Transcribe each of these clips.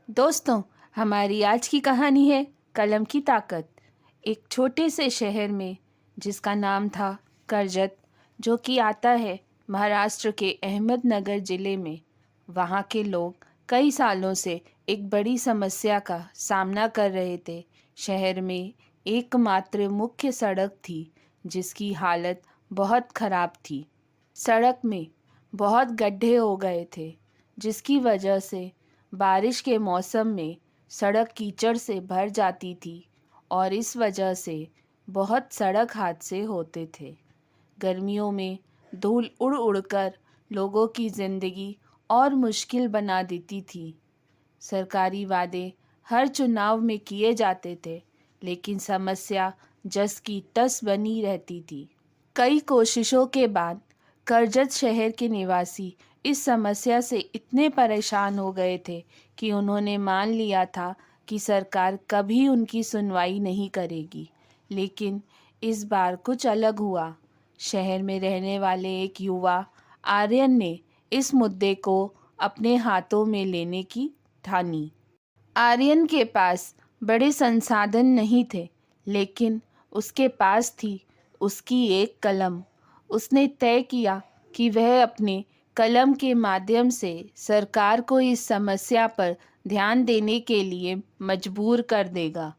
दोस्तों, हमारी आज की कहानी है कलम की ताकत। एक छोटे से शहर में जिसका नाम था करजत, जो कि आता है महाराष्ट्र के अहमदनगर ज़िले में। वहाँ के लोग कई सालों से एक बड़ी समस्या का सामना कर रहे थे। शहर में एकमात्र मुख्य सड़क थी जिसकी हालत बहुत ख़राब थी। सड़क में बहुत गड्ढे हो गए थे, जिसकी वजह से बारिश के मौसम में सड़क कीचड़ से भर जाती थी और इस वजह से बहुत सड़क हादसे होते थे। गर्मियों में धूल उड़ उड़कर लोगों की ज़िंदगी और मुश्किल बना देती थी। सरकारी वादे हर चुनाव में किए जाते थे, लेकिन समस्या जस की तस बनी रहती थी। कई कोशिशों के बाद करजत शहर के निवासी इस समस्या से इतने परेशान हो गए थे कि उन्होंने मान लिया था कि सरकार कभी उनकी सुनवाई नहीं करेगी। लेकिन इस बार कुछ अलग हुआ। शहर में रहने वाले एक युवा आर्यन ने इस मुद्दे को अपने हाथों में लेने की ठानी। आर्यन के पास बड़े संसाधन नहीं थे, लेकिन उसके पास थी उसकी एक कलम। उसने तय किया कि वह अपने कलम के माध्यम से सरकार को इस समस्या पर ध्यान देने के लिए मजबूर कर देगा।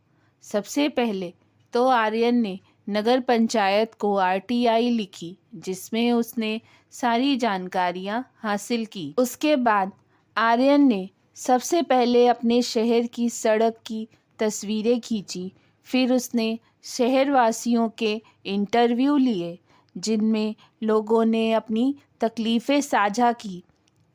सबसे पहले तो आर्यन ने नगर पंचायत को आरटीआई लिखी, जिसमें उसने सारी जानकारियां हासिल की। उसके बाद आर्यन ने सबसे पहले अपने शहर की सड़क की तस्वीरें खींची। फिर उसने शहरवासियों के इंटरव्यू लिए, जिनमें लोगों ने अपनी तकलीफ़ें साझा की।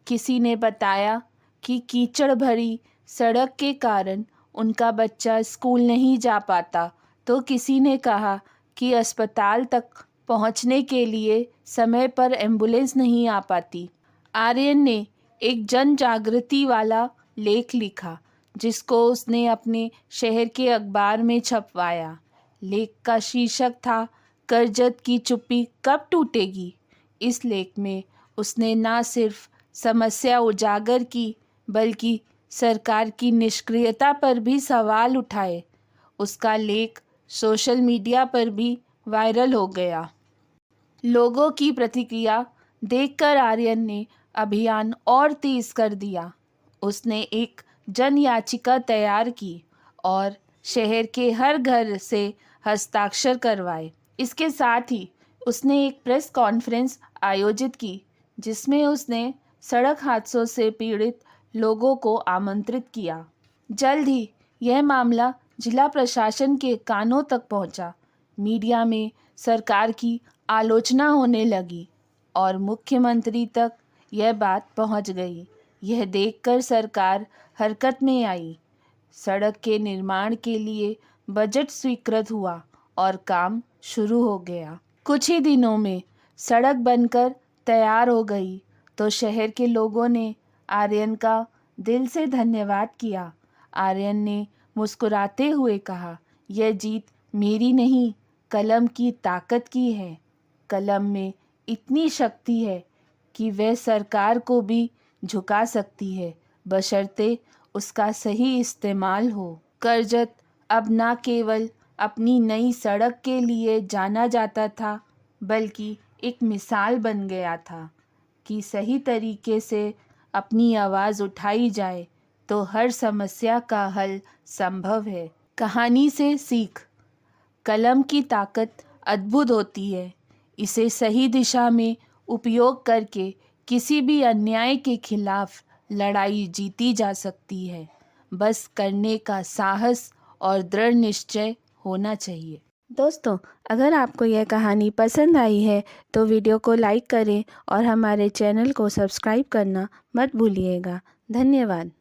किसी ने बताया कि कीचड़ भरी सड़क के कारण उनका बच्चा स्कूल नहीं जा पाता, तो किसी ने कहा कि अस्पताल तक पहुंचने के लिए समय पर एम्बुलेंस नहीं आ पाती। आर्यन ने एक जन जागृति वाला लेख लिखा, जिसको उसने अपने शहर के अखबार में छपवाया। लेख का शीर्षक था, करजत की चुप्पी कब टूटेगी। इस लेख में उसने न सिर्फ समस्या उजागर की, बल्कि सरकार की निष्क्रियता पर भी सवाल उठाए। उसका लेख सोशल मीडिया पर भी वायरल हो गया। लोगों की प्रतिक्रिया देखकर आर्यन ने अभियान और तेज कर दिया। उसने एक जन याचिका तैयार की और शहर के हर घर से हस्ताक्षर करवाए। इसके साथ ही उसने एक प्रेस कॉन्फ्रेंस आयोजित की, जिसमें उसने सड़क हादसों से पीड़ित लोगों को आमंत्रित किया। जल्द ही यह मामला जिला प्रशासन के कानों तक पहुंचा। मीडिया में सरकार की आलोचना होने लगी और मुख्यमंत्री तक यह बात पहुंच गई। यह देखकर सरकार हरकत में आई। सड़क के निर्माण के लिए बजट स्वीकृत हुआ और काम शुरू हो गया। कुछ ही दिनों में सड़क बनकर तैयार हो गई, तो शहर के लोगों ने आर्यन का दिल से धन्यवाद किया। आर्यन ने मुस्कुराते हुए कहा, यह जीत मेरी नहीं, कलम की ताकत की है। कलम में इतनी शक्ति है कि वह सरकार को भी झुका सकती है, बशर्ते उसका सही इस्तेमाल हो। करजत अब न केवल अपनी नई सड़क के लिए जाना जाता था, बल्कि एक मिसाल बन गया था कि सही तरीके से अपनी आवाज़ उठाई जाए तो हर समस्या का हल संभव है। कहानी से सीख, कलम की ताकत अद्भुत होती है। इसे सही दिशा में उपयोग करके किसी भी अन्याय के खिलाफ लड़ाई जीती जा सकती है। बस करने का साहस और दृढ़ निश्चय होना चाहिए। दोस्तों, अगर आपको यह कहानी पसंद आई है तो वीडियो को लाइक करें और हमारे चैनल को सब्सक्राइब करना मत भूलिएगा। धन्यवाद।